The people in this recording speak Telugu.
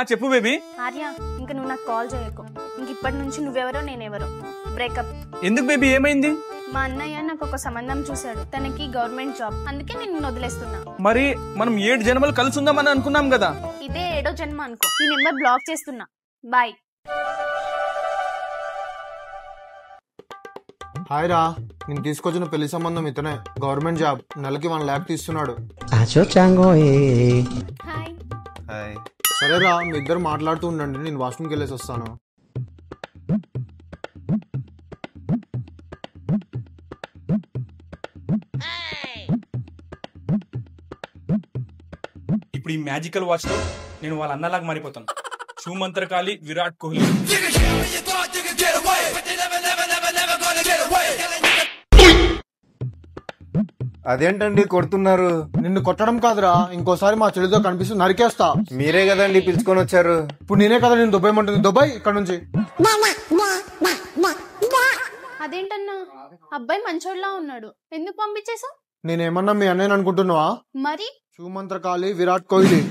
చెప్పు బేబీ. ఆర్య, ఇంకా నువ్వు నాకు కాల్ చేయకు. ఇంక ఇప్పటి నుంచి నువ్వెవరో నేనెవరో. బ్రేకప్. ఎందుకు బేబీ, ఏమైంది? మా అన్నయ్య నాకు ఒక సంబంధం చూశాడు, తనకి గవర్నమెంట్ జాబ్, అందుకే నేను వదిలేస్తున్నా. మరి మనం 7 జన్మలు కలిసి ఉందామని అనుకున్నాం కదా. ఇదే 7వ జన్మ అనుకో. ఈ నెంబర్ బ్లాక్ చేస్తున్నా. బాయ్. హాయ్ రా, నేను తీసుకొచ్చిన పెళ్లి సంబంధం ఇతనే. గవర్నమెంట్ జాబ్, నెలకి 1 lakh తీస్తున్నాడు. హాయ్. సరేరా, మీ ఇద్దరు మాట్లాడుతూ ఉండండి, నేను వాష్రూమ్కి వెళ్ళేసి వస్తాను. ఇప్పుడు ఈ మ్యాజికల్ వాచ్ తో నేను వాళ్ళ అన్నలాగా మారిపోతాను. సుమంత్రకాళి, విరాట్ కోహ్లీ. అదేంటండి కొడుతున్నారు? నిన్ను కొట్టడం కాదురా, ఇంకోసారి మా చెల్లితో కనిపిస్తూ నరికేస్తా. మీరే కదండి పిలుచుకొని వచ్చారు. ఇప్పుడు నేనే కదా నేను దుబాయ్ దుబాయ్ ఇక్కడ నుంచి. అదేంటన్నా, అబ్బాయి మంచోడ్లా ఉన్నాడు, ఎందుకు పంపించేసావు? నేనేమన్నా మీ అన్నయ్యని అనుకుంటున్నావా? మరి సుమంత్రకాళి, విరాట్ కోహ్లీ.